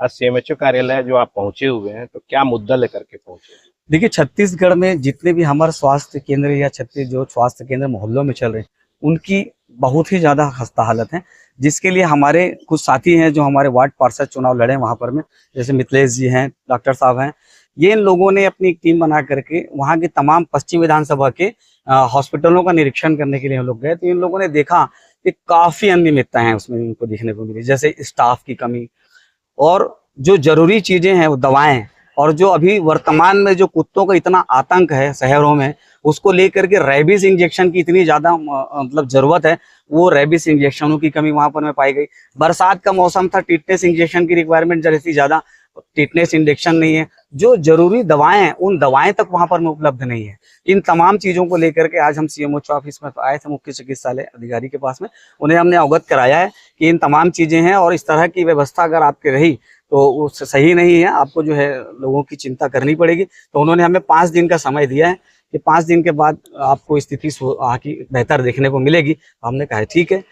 आज सीएमएचओ कार्यालय जो आप पहुंचे हुए हैं, तो क्या मुद्दा लेकर के पहुंचे? देखिए, छत्तीसगढ़ में जितने भी हमारे स्वास्थ्य केंद्र या छत्तीस जो स्वास्थ्य केंद्र मोहल्लों में चल रहे हैं, उनकी बहुत ही ज़्यादा खस्ता हालत है। जिसके लिए हमारे कुछ साथी हैं जो हमारे वार्ड पार्षद चुनाव लड़े वहाँ पर में, जैसे मिथिलेश जी हैं, डॉक्टर साहब हैं, ये इन लोगों ने अपनी एक टीम बना करके वहाँ के तमाम पश्चिम विधानसभा के हॉस्पिटलों का निरीक्षण करने के लिए हम लोग गए। तो इन लोगों ने देखा कि काफ़ी अनियमितता है उसमें उनको देखने को मिली, जैसे स्टाफ की कमी और जो जरूरी चीजें हैं वो दवाएं, और जो अभी वर्तमान में जो कुत्तों का इतना आतंक है शहरों में, उसको लेकर के रेबीज इंजेक्शन की इतनी ज्यादा मतलब जरूरत है, वो रेबीज इंजेक्शनों की कमी वहां पर में पाई गई। बरसात का मौसम था, टिटनेस इंजेक्शन की रिक्वायरमेंट जैसी ज्यादा, टिटनेस इंजेक्शन नहीं है। जो जरूरी दवाएं हैं उन दवाएं तक वहां पर में उपलब्ध नहीं है। इन तमाम चीजों को लेकर के आज हम सीएमओ ऑफिस में आए थे, मुख्य चिकित्सालय अधिकारी के पास में, उन्हें हमने अवगत कराया है कि इन तमाम चीजें हैं और इस तरह की व्यवस्था अगर आपकी रही तो वो सही नहीं है, आपको जो है लोगों की चिंता करनी पड़ेगी। तो उन्होंने हमें 5 दिन का समय दिया है कि 5 दिन के बाद आपको स्थिति आगे बेहतर देखने को मिलेगी। हमने कहा ठीक है।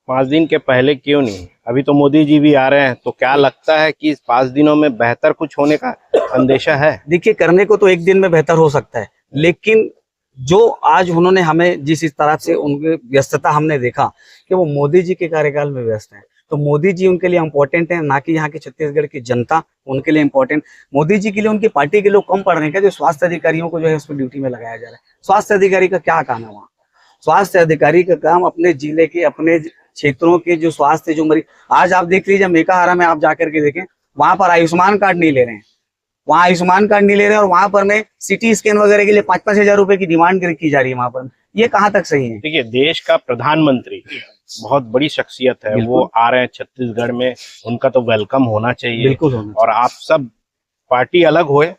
5 दिन के पहले क्यों नहीं? अभी तो मोदी जी भी आ रहे हैं, तो क्या लगता है कि इस 5 दिनों में बेहतर कुछ होने का अंदेशा है? देखिए, करने को तो एक दिन में बेहतर हो सकता है, लेकिन जो आज उन्होंने हमें जिस इस तरह से उनकी व्यस्तता हमने देखा कि वो मोदी जी के कार्यकाल में व्यस्त हैं, तो मोदी जी उनके लिए इम्पोर्टेंट है, ना कि यहाँ की छत्तीसगढ़ की जनता उनके लिए इम्पोर्टेंट। मोदी जी के लिए उनकी पार्टी के लोग कम पड़ रहे हैं क्या, जो स्वास्थ्य अधिकारियों को जो है उसमें ड्यूटी में लगाया जा रहा है? स्वास्थ्य अधिकारी का क्या काम है वहाँ? स्वास्थ्य अधिकारी का काम अपने जिले के, अपने क्षेत्रों के जो स्वास्थ्य जो मरीज, आज आप देख लीजिए मेकाहारा में आप जाकर के देखें, वहां पर आयुष्मान कार्ड नहीं ले रहे हैं, वहाँ आयुष्मान कार्ड नहीं ले रहे हैं, और वहां पर में सिटी स्कैन वगैरह के लिए 5-5 हजार रुपए की डिमांड की जा रही है वहां पर। ये कहाँ तक सही है? देखिए, देश का प्रधानमंत्री बहुत बड़ी शख्सियत है, वो आ रहे हैं छत्तीसगढ़ में, उनका तो वेलकम होना चाहिए। बिल्कुल होना चाहिए। और आप सब पार्टी अलग होए,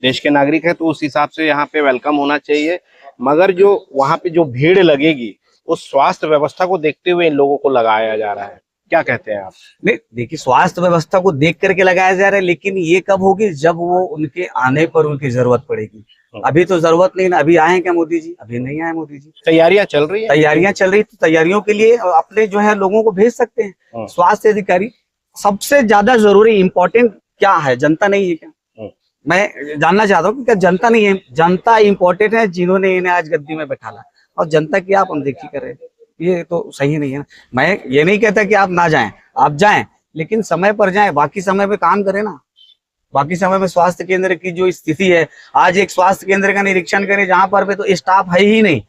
देश के नागरिक है, तो उस हिसाब से यहाँ पे वेलकम होना चाहिए। मगर जो वहाँ पे जो भीड़ लगेगी, उस स्वास्थ्य व्यवस्था को देखते हुए इन लोगों को लगाया जा रहा है। क्या कहते हैं आप? नहीं, देखिए, स्वास्थ्य व्यवस्था को देख करके लगाया जा रहा है, लेकिन ये कब होगी? जब वो उनके आने पर उनकी जरूरत पड़ेगी। अभी तो जरूरत नहीं ना। अभी आए हैं क्या मोदी जी? अभी नहीं आए मोदी जी। तैयारियां चल रही है, तैयारियां चल रही, तो तैयारियों के लिए अपने जो है लोगों को भेज सकते हैं। स्वास्थ्य अधिकारी सबसे ज्यादा जरूरी इम्पोर्टेंट क्या है? जनता नहीं है क्या? मैं जानना चाहता हूँ कि क्या जनता नहीं है? जनता इम्पोर्टेंट है, जिन्होंने इन्हें आज गद्दी में बैठाला, और जनता की आप अनदेखी कर रहे हैं, ये तो सही नहीं है ना। मैं ये नहीं कहता कि आप ना जाएं, आप जाएं, लेकिन समय पर जाएं, बाकी समय में काम करें ना। बाकी समय में स्वास्थ्य केंद्र की जो स्थिति है, आज एक स्वास्थ्य केंद्र का निरीक्षण करें जहां पर भी तो स्टाफ है ही नहीं,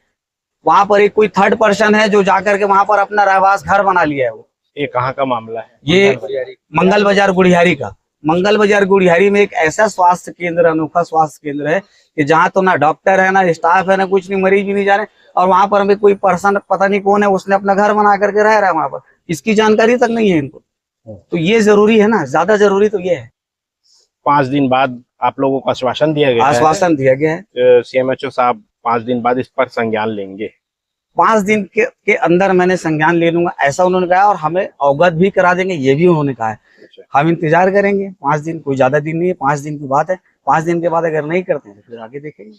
वहां पर एक कोई थर्ड पर्सन है जो जाकर के वहां पर अपना रहवास घर बना लिया है। वो ये कहाँ का मामला है? ये मंगल बाजार गुड़ियारी का। मंगल बाजार गुड़ियारी में एक ऐसा स्वास्थ्य केंद्र, अनोखा स्वास्थ्य केंद्र है कि जहाँ तो ना डॉक्टर है, ना स्टाफ है, ना कुछ नहीं, मरीज भी नहीं जा रहे, और वहां पर हमें कोई पर्सन पता नहीं कौन है, उसने अपना घर बना करके रह रहा है वहां पर, इसकी जानकारी तक नहीं है इनको। तो ये जरूरी है ना, ज्यादा जरूरी तो ये है। 5 दिन बाद आप लोगों को आश्वासन दिया गया है? आश्वासन दिया गया है। सीएमएचओ साहब 5 दिन बाद इस पर संज्ञान लेंगे? 5 दिन के अंदर मैंने संज्ञान ले लूंगा, ऐसा उन्होंने कहा, और हमें अवगत भी करा देंगे, ये भी उन्होंने कहा है। हम इंतजार करेंगे 5 दिन, कोई ज्यादा दिन नहीं है, 5 दिन की बात है। 5 दिन के बाद अगर नहीं करते हैं तो फिर आगे देखेंगे।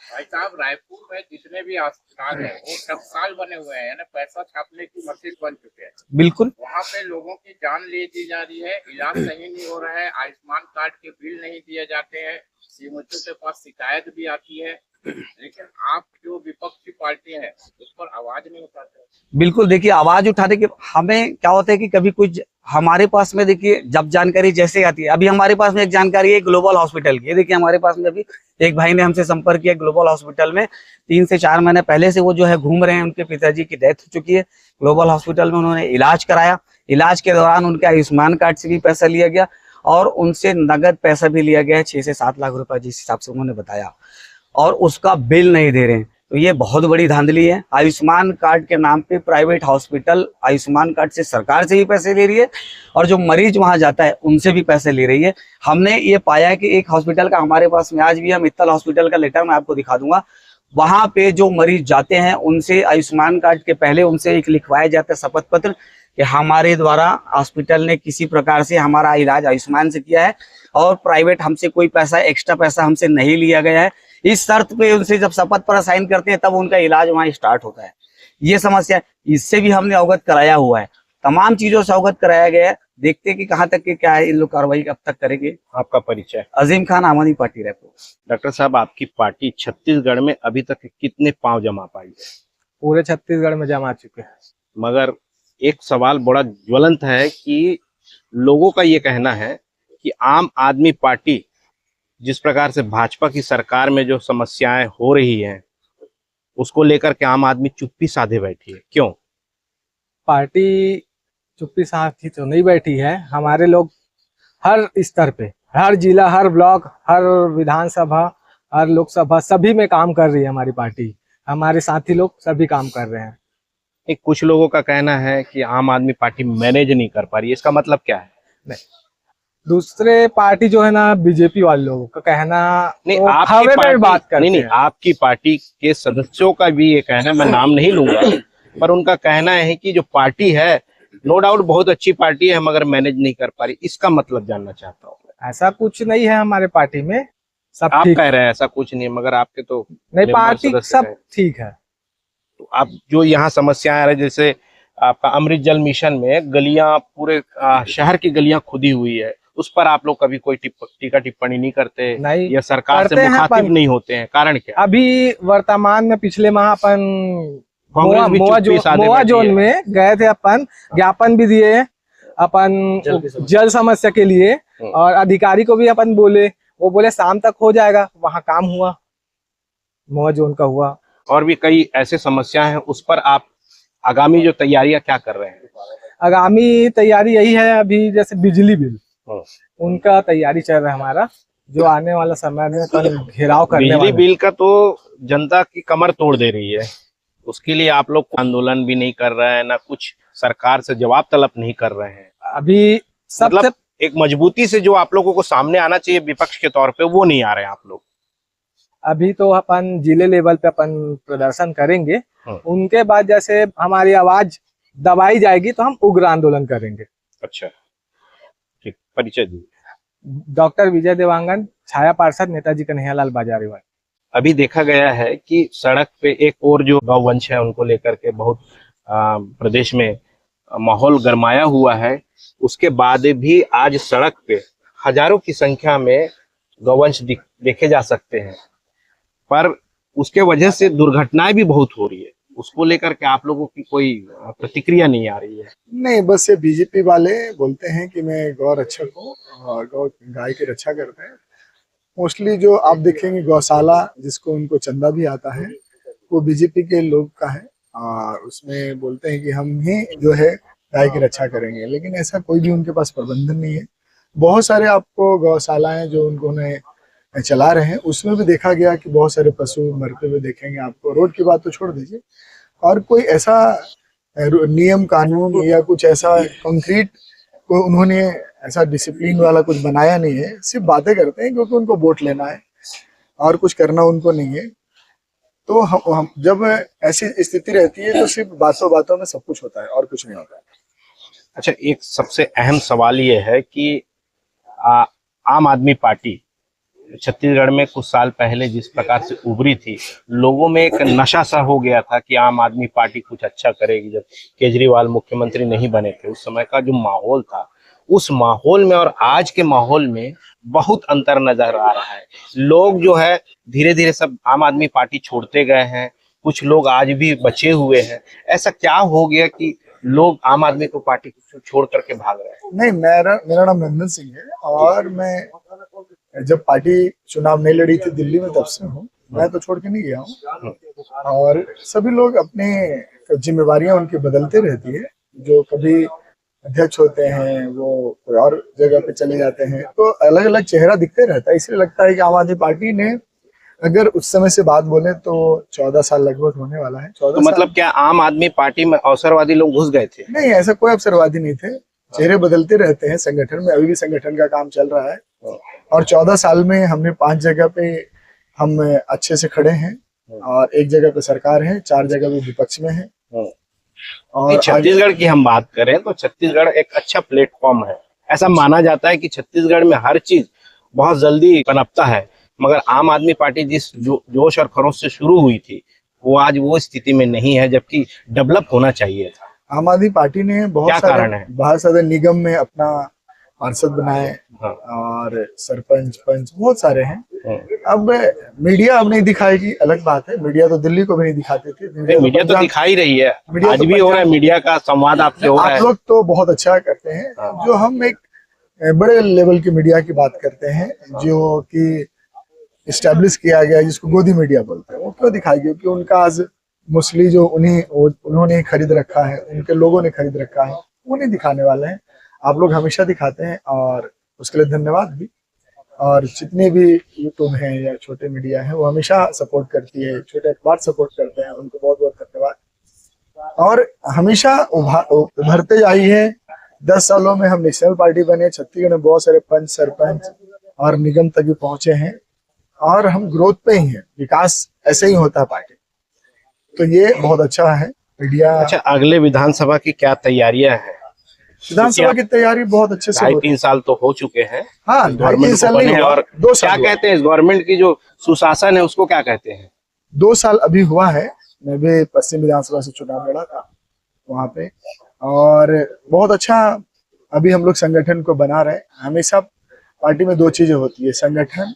भाई साहब, रायपुर में जितने भी अस्पताल है वो टकसाल बने हुए हैं, यानी पैसा छापने की मशीन बन चुके हैं। बिल्कुल। वहाँ पे लोगों की जान ले दी जा रही है, इलाज सही नहीं हो रहा है, आयुष्मान कार्ड के बिल नहीं दिए जाते हैं, सीएमएचओ के पास शिकायत भी आती है, लेकिन आप जो विपक्षी पार्टी है उस पर आवाज नहीं उठाते। बिल्कुल, देखिए, आवाज उठाने के हमें क्या होता है कि कभी कुछ हमारे पास में, देखिए, जब जानकारी जैसे आती है, अभी हमारे पास में एक जानकारी है ग्लोबल हॉस्पिटल की। देखिए, हमारे पास में अभी एक भाई ने हमसे संपर्क किया, ग्लोबल हॉस्पिटल में 3 से 4 महीने पहले से वो जो है घूम रहे हैं, उनके पिताजी की डेथ हो चुकी है। ग्लोबल हॉस्पिटल में उन्होंने इलाज कराया, इलाज के दौरान उनके आयुष्मान कार्ड से भी पैसा लिया गया, और उनसे नगद पैसा भी लिया गया है 6 से 7 लाख रुपए, जिस हिसाब से उन्होंने बताया, और उसका बिल नहीं दे रहे हैं। तो ये बहुत बड़ी धांधली है। आयुष्मान कार्ड के नाम पे प्राइवेट हॉस्पिटल आयुष्मान कार्ड से सरकार से भी पैसे ले रही है, और जो मरीज वहां जाता है उनसे भी पैसे ले रही है। हमने ये पाया कि एक हॉस्पिटल का हमारे पास में आज भी है, मित्तल हॉस्पिटल का लेटर मैं आपको दिखा दूंगा, वहां पे जो मरीज जाते हैं उनसे आयुष्मान कार्ड के पहले उनसे एक लिखवाया जाता है शपथ पत्र कि हमारे द्वारा हॉस्पिटल ने किसी प्रकार से हमारा इलाज आयुष्मान से किया है, और प्राइवेट हमसे कोई पैसा, एक्स्ट्रा पैसा हमसे नहीं लिया गया है। इस शर्त पे उनसे जब शपथ पर साइन करते हैं तब उनका इलाज वहां स्टार्ट होता है। ये समस्या, इससे भी हमने अवगत कराया हुआ है। तमाम चीजों से अवगत कराया गया है। देखते हैं कि कहाँ तक के क्या है, इन लोग कार्रवाई अब तक करेंगे। आपका परिचय? अजीम खान, आम आदमी पार्टी रायपुर। डॉक्टर साहब, आपकी पार्टी छत्तीसगढ़ में अभी तक कितने पांव जमा पाई है? पूरे छत्तीसगढ़ में जमा चुके हैं। मगर एक सवाल बड़ा ज्वलंत है कि लोगों का ये कहना है कि आम आदमी पार्टी जिस प्रकार से भाजपा की सरकार में जो समस्याएं हो रही हैं उसको लेकर के आम आदमी चुप्पी साधे बैठी है, क्यों? पार्टी चुप्पी साधी तो नहीं बैठी है। हमारे लोग हर स्तर पे, हर जिला, हर ब्लॉक, हर विधानसभा, हर लोकसभा, सभी में काम कर रही है हमारी पार्टी। हमारे साथी लोग सभी काम कर रहे हैं। एक कुछ लोगों का कहना है कि आम आदमी पार्टी मैनेज नहीं कर पा रही है, इसका मतलब क्या है? दूसरे पार्टी जो है ना, बीजेपी वाले लोगों का कहना नहीं, तो आपकी हवे में पार्टी बात करते नहीं, हैं। आपकी पार्टी के सदस्यों का भी ये कहना है, मैं नाम नहीं लूंगा, पर उनका कहना है कि जो पार्टी है नो डाउट बहुत अच्छी पार्टी है मगर मैनेज नहीं कर पा रही। इसका मतलब जानना चाहता हूँ। ऐसा कुछ नहीं है हमारे पार्टी में, सब आप ठीक कह रहे हैं ऐसा कुछ नहीं है, मगर आपके तो नहीं, मेंबर पार्टी सदस्य सब हैं। ठीक है। तो आप जो यहाँ समस्याएं आ रही, जैसे आपका अमृत जल मिशन में गलियां पूरे शहर की गलियां खुदी हुई है, उस पर आप लोग कभी कोई टीका टिप्पणी नहीं करते नहीं या सरकार से करते हैं मुखातिब अपन। नहीं होते हैं, कारण क्या? अभी वर्तमान में पिछले माह अपन कांग्रेस भी चुप्पी साधे मोआ बैठी जोन है। में गए थे, अपन ज्ञापन भी दिए अपन जल समस्या के लिए, और अधिकारी को भी अपन बोले, वो बोले शाम तक हो जाएगा। वहां काम हुआ, मोआ जोन का हुआ। और भी कई ऐसे समस्याएं हैं, उस पर आप आगामी जो तैयारियां क्या कर रहे हैं? आगामी तैयारी यही है, अभी जैसे बिजली बिल, उनका तैयारी चल रहा है हमारा, जो आने वाला समय में अपन घेराव करने बिजली वाले बिल का तो जनता की कमर तोड़ दे रही है, उसके लिए आप लोग आंदोलन भी नहीं कर रहे हैं, ना कुछ सरकार से जवाब तलब नहीं कर रहे हैं। अभी सबसे मतलब एक मजबूती से जो आप लोगों को सामने आना चाहिए विपक्ष के तौर पे, वो नहीं आ रहे हैं आप लोग। अभी तो अपन जिले लेवल पे अपन प्रदर्शन करेंगे, उनके बाद जैसे हमारी आवाज दबाई जाएगी तो हम उग्र आंदोलन करेंगे। अच्छा, ठीक, परिचय दीजिए। डॉक्टर विजय देवांगन, छाया पार्षद, नेताजी कन्हैयालाल बाजारीवाल। अभी देखा गया है कि सड़क पे एक और जो गौवंश है उनको लेकर के बहुत प्रदेश में माहौल गरमाया हुआ है, उसके बाद भी आज सड़क पे हजारों की संख्या में गौवंश देखे जा सकते हैं, पर उसके वजह से दुर्घटनाएं भी बहुत हो रही है। उसको लेकर के आप लोगों की कोई प्रतिक्रिया नहीं आ रही है? नहीं, बस ये बीजेपी वाले बोलते हैं कि मैं गौ रक्षक हूँ और गाय की रक्षा करते हैं। मोस्टली जो आप देखेंगे गौशाला जिसको उनको चंदा भी आता है, वो बीजेपी के लोग का है, और उसमें बोलते हैं कि हम ही जो है गाय की रक्षा करेंगे, लेकिन ऐसा कोई भी उनके पास प्रबंधन नहीं है। बहुत सारे आपको गौशालाएं जो उन्होंने चला रहे हैं, उसमें भी देखा गया कि बहुत सारे पशु मरते हुए देखेंगे आपको। रोड की बात तो छोड़ दीजिए, और कोई ऐसा नियम कानून या कुछ ऐसा कंक्रीट को उन्होंने ऐसा डिसिप्लिन वाला कुछ बनाया नहीं है। सिर्फ बातें करते हैं क्योंकि उनको वोट लेना है और कुछ करना उनको नहीं है। तो हम जब ऐसी स्थिति रहती है तो सिर्फ बातों बातों में सब कुछ होता है और कुछ नहीं होता है। अच्छा, एक सबसे अहम सवाल ये है कि आम आदमी पार्टी छत्तीसगढ़ में कुछ साल पहले जिस प्रकार से उभरी थी, लोगों में एक नशा सा हो गया था कि आम आदमी पार्टी कुछ अच्छा करेगी। जब केजरीवाल मुख्यमंत्री नहीं बने थे, उस समय का जो माहौल था, उस माहौल में और आज के माहौल में बहुत अंतर नजर आ रहा है। लोग जो है धीरे धीरे सब आम आदमी पार्टी छोड़ते गए हैं, कुछ लोग आज भी बचे हुए हैं। ऐसा क्या हो गया कि लोग आम आदमी को पार्टी छोड़ करके भाग रहे हैं? नहीं, मेरा नाम नंदन सिंह है, और मैं जब पार्टी चुनाव नहीं लड़ी थी दिल्ली में तब से हूँ। मैं तो छोड़ के नहीं गया हूँ, और सभी लोग अपने जिम्मेवारियां उनकी बदलते रहती है। जो कभी अध्यक्ष होते हैं वो कोई और जगह पे चले जाते हैं, तो अलग अलग चेहरा दिखते रहता है। इसलिए लगता है कि आम आदमी पार्टी ने अगर उस समय से बात बोले तो 14 साल लगभग होने वाला है। 14 तो मतलब क्या आम आदमी पार्टी में अवसरवादी लोग घुस गए थे? नहीं, ऐसा कोई अवसरवादी नहीं थे। चेहरे बदलते रहते हैं संगठन में, अभी भी संगठन का काम चल रहा है, और 14 साल में हमने 5 जगह पे हम अच्छे से खड़े हैं, और 1 जगह पे सरकार है, 4 जगह पे विपक्ष में है। और छत्तीसगढ़ की हम बात करें तो छत्तीसगढ़ एक अच्छा प्लेटफॉर्म है। ऐसा माना जाता है कि छत्तीसगढ़ में हर चीज बहुत जल्दी पनपता है, मगर आम आदमी पार्टी जिस जोश और खरोश से शुरू हुई थी, वो आज वो स्थिति में नहीं है, जबकि डेवलप होना चाहिए था। आम आदमी पार्टी ने क्या कारण है? बहुत सारे निगम में अपना पार्षद बनाए हाँ। और सरपंच पंच बहुत सारे हैं। हाँ। अब मीडिया अब नहीं दिखाएगी, अलग बात है। मीडिया तो दिल्ली को भी नहीं दिखाते थे। मीडिया तो दिखाई रही है, मीडिया आज तो भी हो रहा है, मीडिया का संवाद आपसे हो रहा आप है। लोग तो बहुत अच्छा करते हैं। जो हम एक बड़े लेवल की मीडिया की बात करते हैं, जो कि इस्टेब्लिश किया गया, जिसको गोदी मीडिया बोलते हैं, वो क्यों दिखाई? क्योंकि उनका आज मोस्टली जो उन्होंने खरीद रखा है, उनके लोगों ने खरीद रखा है, वो नहीं दिखाने वाले हैं। आप लोग हमेशा दिखाते हैं और उसके लिए धन्यवाद भी। और जितने भी यूट्यूब हैं या छोटे मीडिया हैं, वो हमेशा सपोर्ट करती है, छोटे अखबार सपोर्ट करते हैं, उनको बहुत बहुत धन्यवाद। और हमेशा उभरते आई है। 10 सालों में हम नेशनल पार्टी बने, छत्तीसगढ़ में बहुत सारे पंच सरपंच और निगम तक भी पहुंचे हैं, और हम ग्रोथ पे ही हैं। विकास ऐसे ही होता है पार्टी, तो ये बहुत अच्छा है मीडिया। अच्छा, अगले विधानसभा की क्या तैयारियां हैं? विधानसभा की तैयारी बहुत अच्छे से हो रही 2.5-3 साल तो हो चुके हैं। हाँ, गवर्नमेंट 2.5 साल को नहीं बने, हुआ, और 2 साल क्या हुआ। कहते हैं इस गवर्नमेंट की जो सुशासन है उसको क्या कहते हैं? 2 साल अभी हुआ है। मैं भी पश्चिम विधानसभा से चुनाव लड़ा था वहां पे, और बहुत अच्छा अभी हम लोग संगठन को बना रहे हैं। हमेशा पार्टी में 2 चीजें होती है, संगठन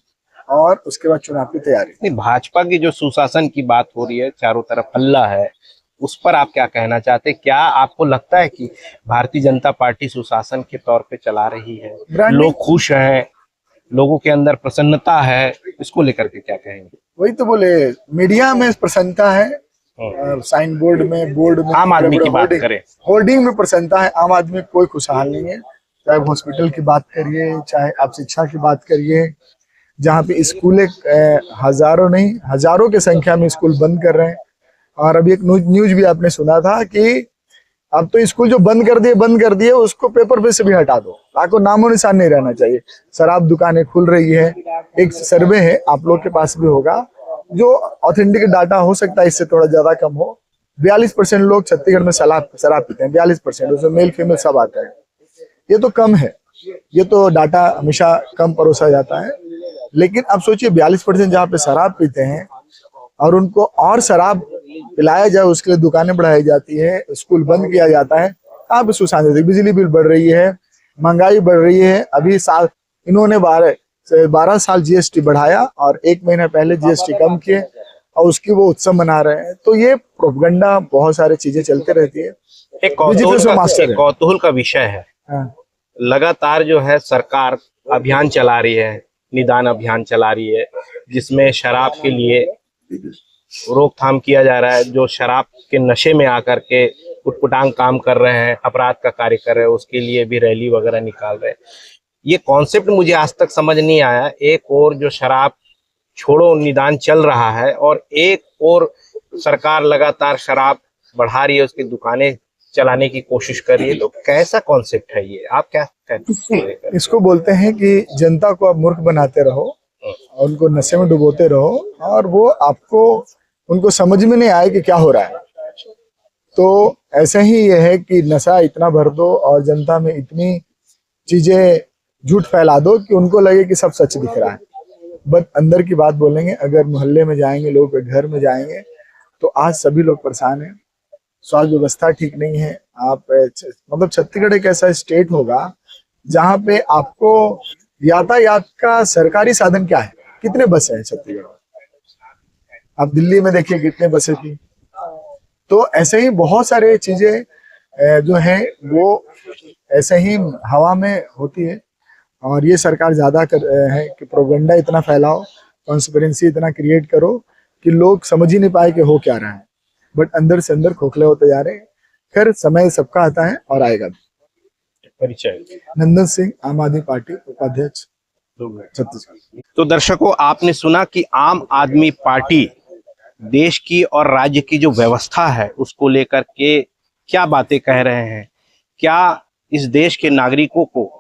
और उसके बाद चुनाव की तैयारी। नहीं, भाजपा की जो सुशासन की बात हो रही है, चारों तरफ हल्ला है, उस पर आप क्या कहना चाहते हैं? क्या आपको लगता है कि भारतीय जनता पार्टी सुशासन के तौर पे चला रही है, लोग खुश हैं, लोगों के अंदर प्रसन्नता है, इसको लेकर के क्या कहेंगे? वही तो बोले, मीडिया में प्रसन्नता है, साइन बोर्ड में आम आदमी की बात करें, होर्डिंग में प्रसन्नता है। आम आदमी कोई खुशहाल नहीं है। चाहे हॉस्पिटल की बात करिए, चाहे आप शिक्षा की बात करिए, जहाँ पे स्कूलें हजारों नहीं हजारों की संख्या में स्कूल बंद कर रहे हैं। और अभी एक न्यूज भी आपने सुना था कि अब तो स्कूल जो बंद कर दिए उसको पेपर पे से भी हटा दो, ताकि नामो निशान नहीं रहना चाहिए। शराब दुकानें खुल रही है। एक सर्वे है, आप लोग के पास भी होगा, जो ऑथेंटिक डाटा हो सकता है इससे थोड़ा ज्यादा कम हो। 42% लोग छत्तीसगढ़ में शराब पीते हैं, 42%, उसमें मेल फीमेल सब आता है। ये तो कम है, ये तो डाटा हमेशा कम परोसा जाता है। लेकिन अब सोचिए 42% जहाँ पे शराब पीते हैं और उनको और शराब पिलाया जाए, उसके लिए दुकानें बढ़ाई जाती है, स्कूल बंद किया जाता है। कहाँ पे सुशासन? बिजली बिल बढ़ रही है, महंगाई बढ़ रही है। अभी साल इन्होंने 12 साल जीएसटी बढ़ाया और 1 महीना पहले जीएसटी कम किए, और उसकी वो उत्सव मना रहे हैं। तो ये प्रोपगंडा, बहुत सारी चीजें चलते रहती है। एक कौतूहल का विषय है। हाँ। लगातार जो है सरकार अभियान चला रही है, निदान अभियान चला रही है, जिसमें शराब के लिए रोकथाम किया जा रहा है। जो शराब के नशे में आकर के उटपटांग काम कर रहे हैं, अपराध का कार्य कर रहे हैं, उसके लिए भी रैली वगैरह निकाल रहे हैं। ये कॉन्सेप्ट मुझे आज तक समझ नहीं आया। एक और जो शराब छोड़ो निदान चल रहा है, और एक और सरकार लगातार शराब बढ़ा रही है, उसकी दुकानें चलाने की कोशिश कर रही है। तो कैसा कॉन्सेप्ट है ये? आप क्या कहते हैं? इसको बोलते हैं कि जनता को आप मूर्ख बनाते रहो और उनको नशे में डुबोते रहो, और वो आपको उनको समझ में नहीं आए कि क्या हो रहा है। तो ऐसे ही ये है कि नशा इतना भर दो और जनता में इतनी चीजें झूठ फैला दो कि उनको लगे कि सब सच दिख रहा है। बट अंदर की बात बोलेंगे, अगर मोहल्ले में जाएंगे, लोगों के घर में जाएंगे, तो आज सभी लोग परेशान हैं। स्वास्थ्य व्यवस्था ठीक नहीं है। आप मतलब छत्तीसगढ़ एक ऐसा स्टेट होगा जहाँ पे आपको यातायात का सरकारी साधन क्या है? कितने बस है छत्तीसगढ़ में? आप दिल्ली में देखिए कितने बसें थी। तो ऐसे ही बहुत सारे चीजें जो हैं वो ऐसे ही हवा में होती है। और ये सरकार ज्यादा है कि प्रोपेगेंडा इतना फैलाओ, कॉन्स्पिरेंसी इतना क्रिएट करो कि लोग समझ ही नहीं पाए कि हो क्या रहा है। बट अंदर से अंदर खोखले होते जा रहे हैं। खैर, समय सबका आता है और आएगा भी। परिचय नंदन सिंह, आम आदमी पार्टी उपाध्यक्ष छत्तीसगढ़। तो दर्शकों, आपने सुना कि आम आदमी पार्टी देश की और राज्य की जो व्यवस्था है उसको लेकर के क्या बातें कह रहे हैं। क्या इस देश के नागरिकों को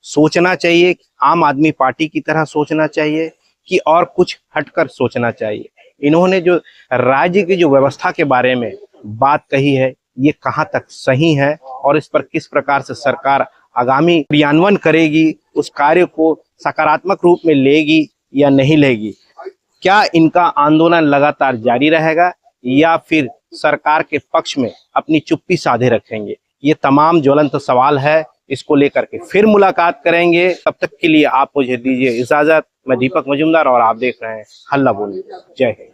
सोचना चाहिए, आम आदमी पार्टी की तरह सोचना चाहिए, कि और कुछ हटकर सोचना चाहिए? इन्होंने जो राज्य की जो व्यवस्था के बारे में बात कही है, ये कहाँ तक सही है और इस पर किस प्रकार से सरकार आगामी क्रियान्वयन करेगी, उस कार्य को सकारात्मक रूप में लेगी या नहीं लेगी? क्या इनका आंदोलन लगातार जारी रहेगा या फिर सरकार के पक्ष में अपनी चुप्पी साधे रखेंगे? ये तमाम ज्वलंत सवाल है, इसको लेकर के फिर मुलाकात करेंगे। तब तक के लिए आप मुझे दीजिए इजाजत। मैं दीपक मजूमदार और आप देख रहे हैं हल्ला बोल। जय हिंद।